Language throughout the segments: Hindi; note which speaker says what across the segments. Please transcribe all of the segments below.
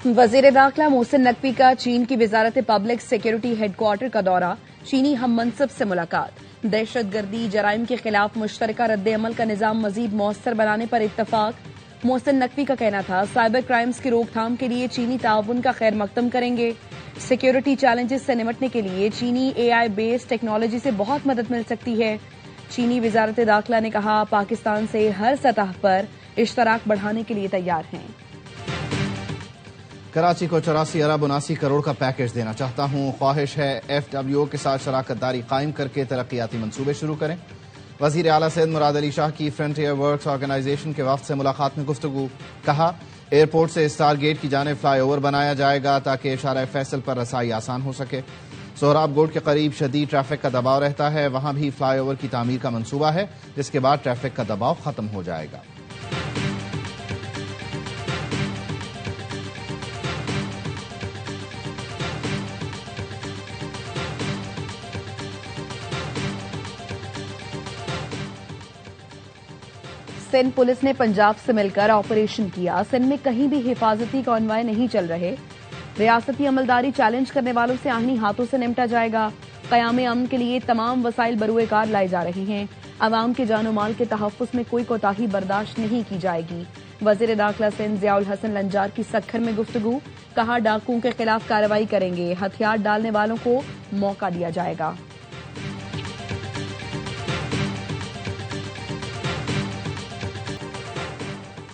Speaker 1: वजीर दाखिला मोहसिन नकवी का चीन की वजारत पब्लिक सिक्योरिटी हेडक्वार्टर का दौरा, चीनी हम मनसब से मुलाकात, दहशतगर्दी जराइम के खिलाफ मुश्तरका रद्द-ए-अमल का निजाम मजीद मौसर बनाने पर इत्तफाक। मोहसिन नकवी का कहना था साइबर क्राइम्स की रोकथाम के लिए चीनी ताउन का खैर मकदम करेंगे। सिक्योरिटी चैलेंजेस से निपटने के लिए चीनी AI बेस्ड टेक्नोलॉजी से बहुत मदद मिल सकती है। चीनी वजारत दाखिला ने कहा पाकिस्तान से हर सतह पर इश्तराक बढ़ाने के लिए तैयार हैं।
Speaker 2: कराची को 84 अरब 79 करोड़ का पैकेज देना चाहता हूं। ख्वाहिश है FWO के साथ शराकत दारी कायम करके तरक्याती मंसूबे शुरू करें। वजीर आला सिंध मुराद अली शाह की फ्रंटियर वर्क्स ऑर्गेनाइजेशन के वफ्द से मुलाकात में गुफ्तगू। कहा एयरपोर्ट से स्टार गेट की जानिब फ्लाईओवर बनाया जाएगा ताकि इशारा फैसल पर रसाई आसान हो सके। सोहराब गोड के करीब शदीद ट्रैफिक का दबाव रहता है, वहां भी फ्लाईओवर की तामीर का मंसूबा है जिसके बाद ट्रैफिक का दबाव खत्म हो जाएगा।
Speaker 1: सिंध पुलिस ने पंजाब से मिलकर ऑपरेशन किया। सिंध में कहीं भी हिफाजती कॉन्वॉय नहीं चल रहे। रियासती अमलदारी चैलेंज करने वालों से आहनी हाथों से निपटा जाएगा। क़याम अमन के लिए तमाम वसाइल बरूए कार लाए जा रहे हैं। अवाम के जानो माल के तहफ़्फ़ुज़ में कोई कोताही बर्दाश्त नहीं की जाएगी। वज़ीर दाखिला सिंध ज़ियाउल हसन लंजार की सक्खर में गुफ्तगू। कहा डाकुओं के खिलाफ कार्रवाई करेंगे, हथियार डालने वालों को मौका दिया जाएगा।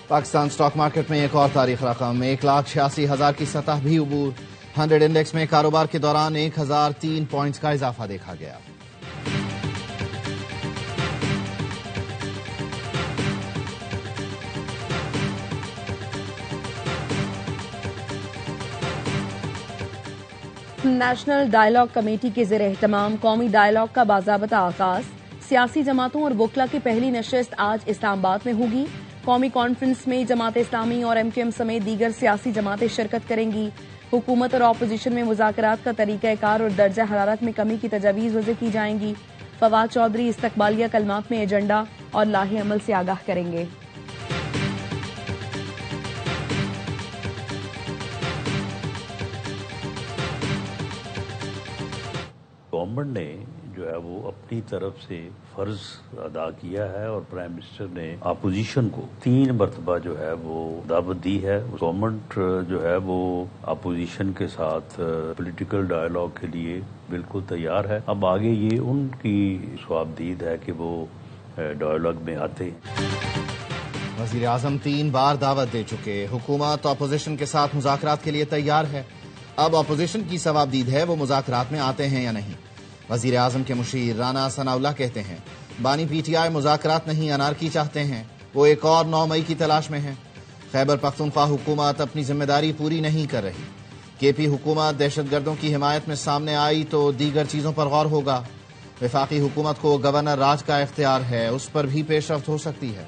Speaker 2: पाकिस्तान स्टॉक मार्केट में एक और तारीख रकम 1,86,000 की सतह भी उबूर। 100 इंडेक्स में कारोबार के दौरान 1,003 पॉइंट्स का इजाफा देखा गया।
Speaker 1: नेशनल डायलॉग कमेटी के ज़ेर एहतमाम कौमी डायलॉग का बाज़ाबता आगाज। सियासी जमातों और वकला की पहली नशिस्त आज इस्लामाबाद में होगी। कौमी कॉन्फ्रेंस में जमात इस्लामी और MQM समेत दीगर सियासी जमातें शिरकत करेंगी। हुकूमत और ऑपोजिशन में मुज़ाकरात का तरीक़ाकार और दर्जा हरारत में कमी की तजावीज़ वज़े की जाएंगी। फवाद चौधरी इस्तकबालिया कलमात में एजेंडा और लाहे अमल से आगाह करेंगे।
Speaker 3: गवर्नमेंट ने जो है वो अपनी तरफ से फर्ज अदा किया है और प्राइम मिनिस्टर ने अपोजिशन को 3 मरतबा जो है वो दावत दी है। गवर्नमेंट जो है वो अपोजिशन के साथ पॉलिटिकल डायलॉग के लिए बिल्कुल तैयार है। अब आगे ये उनकी स्वाबदीद है कि वो डायलॉग में आते।
Speaker 2: वजीर आजम 3 बार दावत दे चुके। हुकूमत अपोजिशन के साथ मुज़ाकरात के लिए तैयार है। अब अपोजिशन की सवाबदीद है वो मुज़ाकरात में आते हैं या नहीं। वजीर आजम के मुशीर राना सनाउल्लाह कहते हैं बानी PTI मुज़ाकरात नहीं अनारकी चाहते हैं। वो एक और 9 मई की तलाश में है। खैबर पख्तूनख्वा हुकूमत अपनी जिम्मेदारी पूरी नहीं कर रही। KP हुकूमत दहशतगर्दों की हिमायत में सामने आई तो दीगर चीजों पर गौर होगा। वफाकी हुकूमत को गवर्नर राज का इख्तियार है, उस पर भी पेशरफ्त हो सकती है।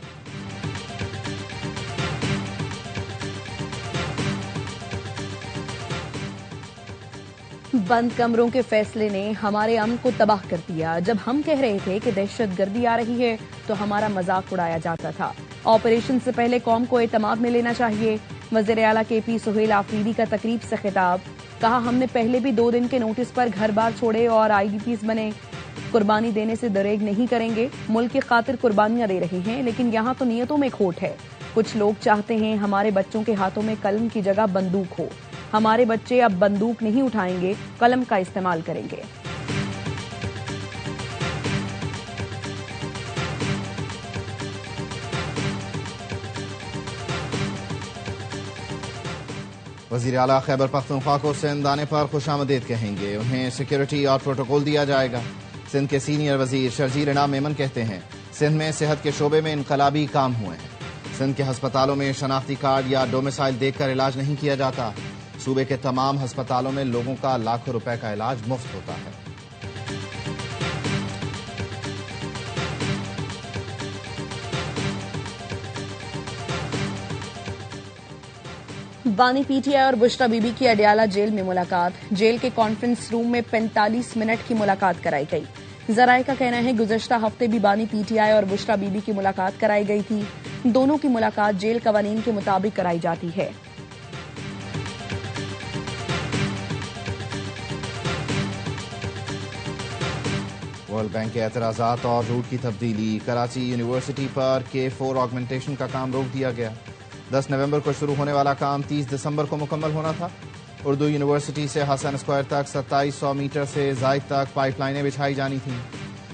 Speaker 1: बंद कमरों के फैसले ने हमारे अमन को तबाह कर दिया। जब हम कह रहे थे कि दहशतगर्दी आ रही है तो हमारा मजाक उड़ाया जाता था। ऑपरेशन से पहले कौम को एतमाद में लेना चाहिए। वज़ीर आला KP सुहेल आफरीदी का तकरीब से खिताब। कहा हमने पहले भी 2 दिन के नोटिस पर घर बार छोड़े और IDPs बने। कुर्बानी देने से दरेग नहीं करेंगे। मुल्क की खातिर कुर्बानियां दे रहे हैं लेकिन यहाँ तो नीयतों में खोट है। कुछ लोग चाहते हैं हमारे बच्चों के हाथों में कलम की जगह बंदूक हो। हमारे बच्चे अब बंदूक नहीं उठाएंगे, कलम का इस्तेमाल करेंगे।
Speaker 2: वजीर आला खैबर पख्तूनख्वा को सिंध आने पर खुशामदीद कहेंगे। उन्हें सिक्योरिटी और प्रोटोकॉल दिया जाएगा। सिंध के सीनियर वजीर शर्जील इनाम मेमन कहते हैं सिंध में सेहत के शोबे में इनकलाबी काम हुए हैं। सिंध के अस्पतालों में शनाख्ती कार्ड या डोमिसाइल देखकर इलाज नहीं किया जाता। सूबे के तमाम अस्पतालों में लोगों का लाखों रुपए का इलाज मुफ्त होता है।
Speaker 1: बानी PTI और बुशरा बीबी की अडियाला जेल में मुलाकात। जेल के कॉन्फ्रेंस रूम में 45 मिनट की मुलाकात कराई गई। जराये का कहना है गुज़श्ता हफ्ते भी बानी PTI और बुशरा बीबी की मुलाकात कराई गई थी। दोनों की मुलाकात जेल कवानीन के मुताबिक कराई जाती है।
Speaker 2: वर्ल्ड बैंक के एतराज़ात और रूट की तब्दीली। कराची यूनिवर्सिटी पर K4 ऑगमेंटेशन का काम रोक दिया गया। 10 नवंबर को शुरू होने वाला काम 30 दिसंबर को मुकम्मल होना था। उर्दू यूनिवर्सिटी से हसन स्क्वायर तक 2700 मीटर से जायद तक पाइपलाइनें बिछाई जानी थीं।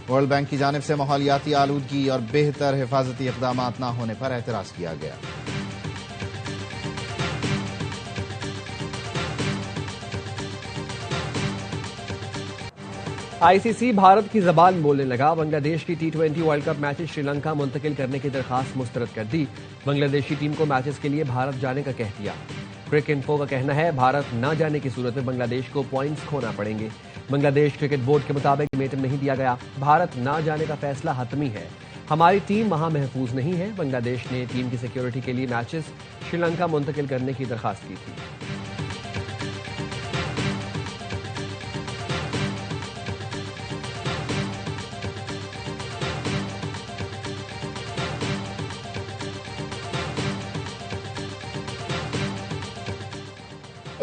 Speaker 2: वर्ल्ड बैंक की जानिब से माहौलियाती आलूदगी और बेहतर हिफाजती इक़दाम न होने पर एतराज़ किया गया।
Speaker 4: आईसीसी भारत की जबान बोलने लगा। बांग्लादेश की T20 world cup matches Sri Lanka मुंतकिल करने की दरखास्त मुस्तरद कर दी। बांग्लादेशी टीम को मैचेस के लिए भारत जाने का कह दिया। क्रिकइन्फो का कहना है भारत न जाने की सूरत में बांग्लादेश को पॉइंट्स खोना पड़ेंगे। बांग्लादेश क्रिकेट बोर्ड के मुताबिक अल्टीमेटम नहीं दिया गया। भारत न जाने का फैसला हतमी है। हमारी टीम वहां महफूज नहीं है। बांग्लादेश ने टीम की सिक्योरिटी के लिए मैचेस श्रीलंका मुंतकिल करने की दरखास्त की थी।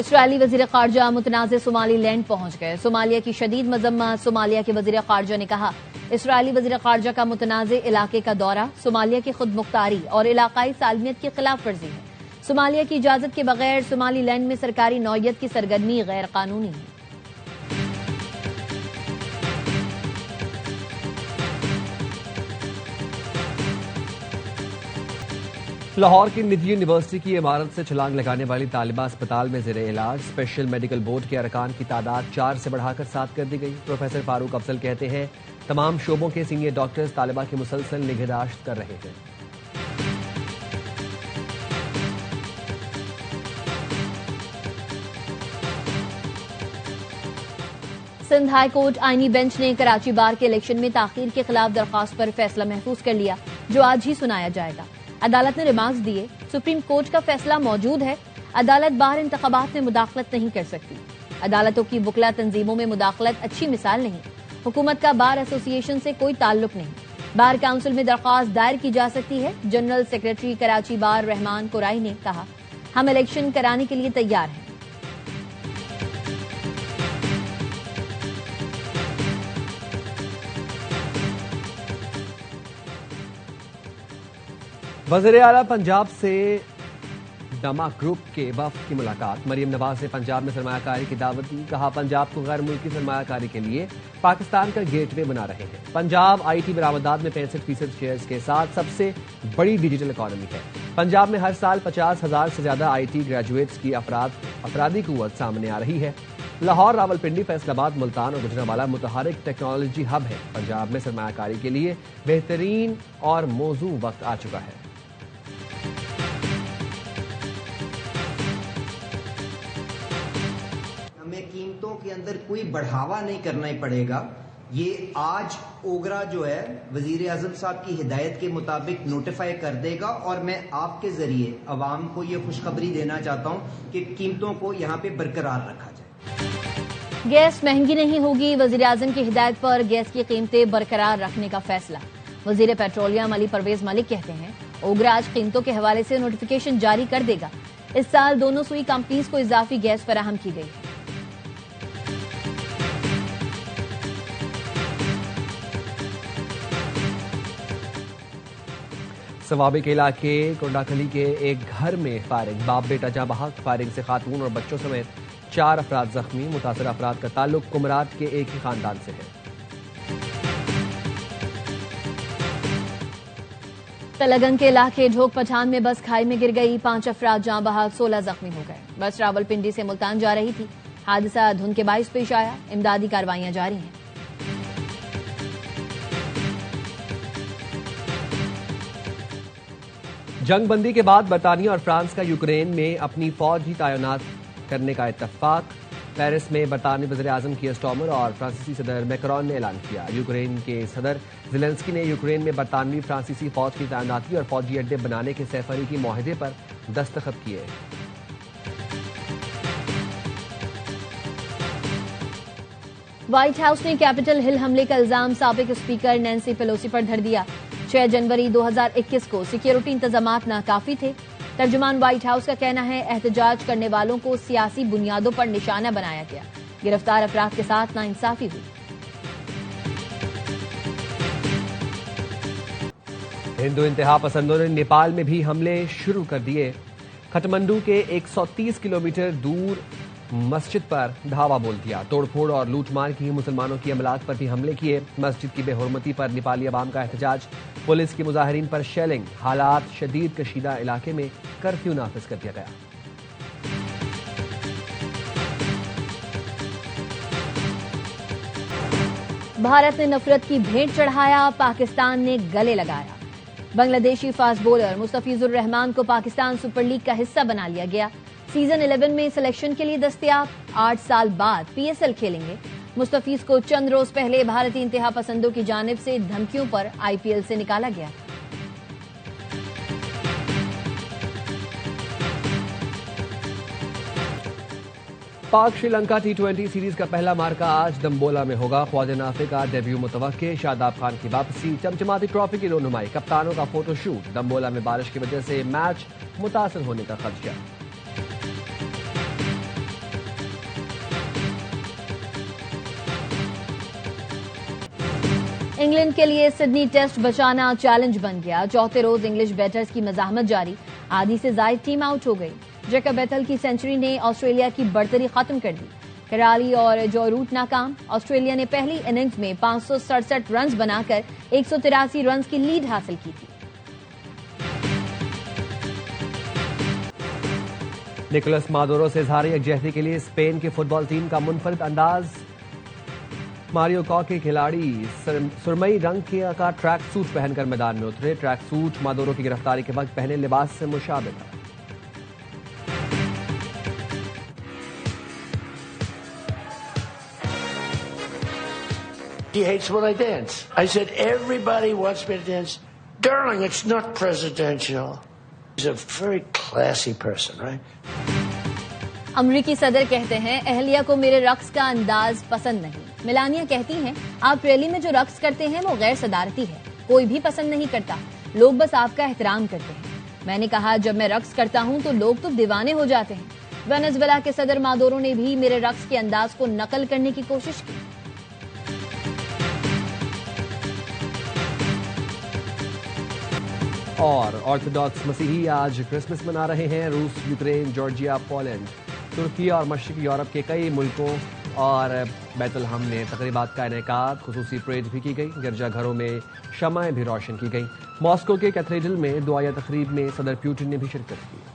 Speaker 5: इसराइली वजीर खारजा मुतनाज़ सोमालीलैंड पहुंच गए। सोमालिया की शदीद मजम्मत। सोमालिया के वजीर खारजा ने कहा इसराइली वजीर खारजा का मुतनाज़ इलाके का दौरा सोमालिया की खुद मुख्तारी और इलाकाई सालमियत की खिलाफ वर्जी है। सोमालिया की इजाजत के बगैर सोमालीलैंड में सरकारी नौयत की सरगर्मी गैर कानूनी है।
Speaker 4: लाहौर की निजी यूनिवर्सिटी की इमारत से छलांग लगाने वाली तालिबा अस्पताल में ज़ेरे इलाज। स्पेशल मेडिकल बोर्ड के अरकान की तादाद 4 से बढ़ाकर 7 कर दी गई। प्रोफेसर फारूक अफजल कहते हैं तमाम शोबों के सीनियर डॉक्टर्स तालिबा की मुसलसल निगहदाश्त कर रहे हैं।
Speaker 5: सिंध हाई कोर्ट आईनी बेंच ने कराची बार के इलेक्शन में ताखीर के खिलाफ दरखास्त पर फैसला महफूज कर लिया, जो आज ही सुनाया जाएगा। अदालत ने रिमार्क्स दिए, सुप्रीम कोर्ट का फैसला मौजूद है। अदालत बार इंतखाबात में मुदाखलत नहीं कर सकती। अदालतों की वकला तंजीमों में मुदाखलत अच्छी मिसाल नहीं। हुकूमत का बार एसोसिएशन से कोई ताल्लुक नहीं। बार काउंसिल में दरख्वास्त दायर की जा सकती है। जनरल सेक्रेटरी कराची बार रहमान कुराई ने कहा, हम इलेक्शन कराने के लिए तैयार हैं।
Speaker 4: वज़ीर आला पंजाब से डमा ग्रुप के वफ्द की मुलाकात। मरियम नवाज ने पंजाब में सरमायाकारी की दावत दी। कहा पंजाब को गैर मुल्की सरमायाकारी के लिए पाकिस्तान का गेटवे बना रहे हैं। पंजाब IT बरामदात में 65% शेयर्स के साथ सबसे बड़ी डिजिटल इकॉनमी है। पंजाब में हर साल 50,000 से ज्यादा IT ग्रेजुएट्स की अफरादी कुव्वत सामने आ रही है। लाहौर, रावलपिंडी, फैसलाबाद, मुल्तान और गुजरांवाला मुतहरिक टेक्नोलॉजी हब है। पंजाब में सरमायाकारी के लिए बेहतरीन और मौजू वक्त आ चुका है।
Speaker 6: कीमतों के अंदर कोई बढ़ावा नहीं करना ही पड़ेगा। ये आज ओगरा जो है वजीर आजम साहब की हिदायत के मुताबिक नोटिफाई कर देगा और मैं आपके जरिए अवाम को ये खुशखबरी देना चाहता हूं कि कीमतों को यहाँ पे बरकरार रखा जाए।
Speaker 5: गैस महंगी नहीं होगी। वजीर आजम की हिदायत पर गैस की कीमतें बरकरार रखने का फैसला। वजीर पेट्रोलियम अली परवेज मलिक कहते हैं ओगरा आज कीमतों के हवाले से नोटिफिकेशन जारी कर देगा। इस साल दोनों सुई कंपनीज को इजाफी गैस फराहम की गई है।
Speaker 4: सवाबी के इलाके कोंडाखली के एक घर में फायरिंग। बाप बेटा जाँ बहक। फायरिंग से खातून और बच्चों समेत 4 अफराद जख्मी। मुतासर अफराद का ताल्लुक कुमरात के एक ही खानदान से है।
Speaker 5: तलगंग के इलाके ढोक पठान में बस खाई में गिर गई। 5 अफराद जाँ बहक, 16 जख्मी हो गए। बस रावलपिंडी से मुल्तान जा रही थी। हादसा धुंध के बाइस पेश आया। इमदादी कार्रवाइयां जारी हैं।
Speaker 4: जंग बंदी के बाद बरतानिया और फ्रांस का यूक्रेन में अपनी फौज ही तैनात करने का इत्तफाक। पेरिस में बरतानी वज़ीर आज़म कीयर स्टारमर और फ्रांसीसी सदर मैक्रोन ने ऐलान किया। यूक्रेन के सदर ज़ेलेंस्की ने यूक्रेन में बरतानवी फ्रांसीसी फौज की तैनाती और फौजी अड्डे बनाने के सैफरी माहदे पर दस्तखत किए।
Speaker 5: व्हाइट हाउस ने कैपिटल हिल हमले का इल्जाम साबिक स्पीकर नैंसी पेलोसी पर धर दिया। 6 जनवरी 2021 को सिक्योरिटी इंतजामात नाकाफी थे। तर्जुमान व्हाइट हाउस का कहना है एहतजाज करने वालों को सियासी बुनियादों पर निशाना बनाया गया। गिरफ्तार अफराद के साथ नाइंसाफी हुई।
Speaker 4: हिंदू इंतहा पसंदों ने नेपाल में भी हमले शुरू कर दिए। काठमांडू के 130 किलोमीटर दूर मस्जिद पर धावा बोल दिया। तोड़फोड़ और लूटमार की मुसलमानों की अमलात पर भी हमले किए। मस्जिद की बेहुरमती पर नेपाली अवाम का एहतजाज। पुलिस की मुजाहिरीन पर शेलिंग। हालात शदीद कशीदा इलाके में कर्फ्यू नाफिज कर दिया गया।
Speaker 5: भारत ने नफरत की भेंट चढ़ाया, पाकिस्तान ने गले लगाया। बांग्लादेशी फास्ट बॉलर मुस्तफिजुर रहमान को पाकिस्तान सुपर लीग का हिस्सा बना लिया गया। सीजन 11 में सिलेक्शन के लिए दस्तयाब। 8 साल बाद पीएसएल खेलेंगे। मुस्तफिज को चंद रोज पहले भारतीय इंतहा पसंदों की जानिब से धमकियों पर आईपीएल से निकाला गया।
Speaker 4: पाक श्रीलंका T20 सीरीज का पहला मार्का आज दम्बोला में होगा। ख्वाजा नाफे का डेब्यू मुतवक्के। शादाब खान की वापसी। चमचमाती ट्रॉफी की रोनुमाई। कप्तानों का फोटोशूट। दम्बोला में बारिश की वजह से मैच मुतासर होने का खदशा।
Speaker 5: इंग्लैंड के लिए सिडनी टेस्ट बचाना चैलेंज बन गया। चौथे रोज इंग्लिश बैटर्स की मजाहमत जारी। आधी से ज्यादा टीम आउट हो गई। जैकब बेथल की सेंचुरी ने ऑस्ट्रेलिया की बढ़तरी खत्म कर दी। कराली और जॉ रूट नाकाम। ऑस्ट्रेलिया ने पहली इनिंग्स में 567 रन बनाकर 183 रन की लीड हासिल की थी।
Speaker 4: निकोलस मादुरो से इजहार यकजहती के लिए स्पेन की फुटबॉल टीम का मुनफरिद अंदाज। मारियो कॉ के खिलाड़ी सुरमई रंग का ट्रैक सूट पहनकर मैदान में उतरे। ट्रैक सूट मादुरो की गिरफ्तारी के वक्त पहने लिबास से मुशाबे था।
Speaker 7: He hates when I dance. I said, everybody wants me to dance. Darling, it's not presidential. He's a very classy person, right?
Speaker 5: अमरीकी सदर कहते हैं अहलिया को मेरे रक्स का अंदाज पसंद नहीं। मिलानिया कहती हैं आप रैली में जो रक्स करते हैं वो गैर सदारती है। कोई भी पसंद नहीं करता, लोग बस आपका एहतराम करते हैं। मैंने कहा जब मैं रक्स करता हूं तो लोग तो दीवाने हो जाते हैं। वेनेजुएला के सदर मादुरो ने भी मेरे रक्स के अंदाज को नकल करने की कोशिश की।
Speaker 4: और ऑर्थोडॉक्स मसीही आज क्रिसमस मना रहे हैं। रूस, यूक्रेन, जॉर्जिया, पोलैंड, तुर्की और मशरकी यूरोप के कई मुल्कों और बैतुलहम में तकरीबात का इनेकाद। खुसूसी परेड भी की गई। गिरजाघरों में शमाएं भी रोशन की गई। मॉस्को के कैथेड्रल में दुआया तकरीब में सदर पुतिन ने भी शिरकत की।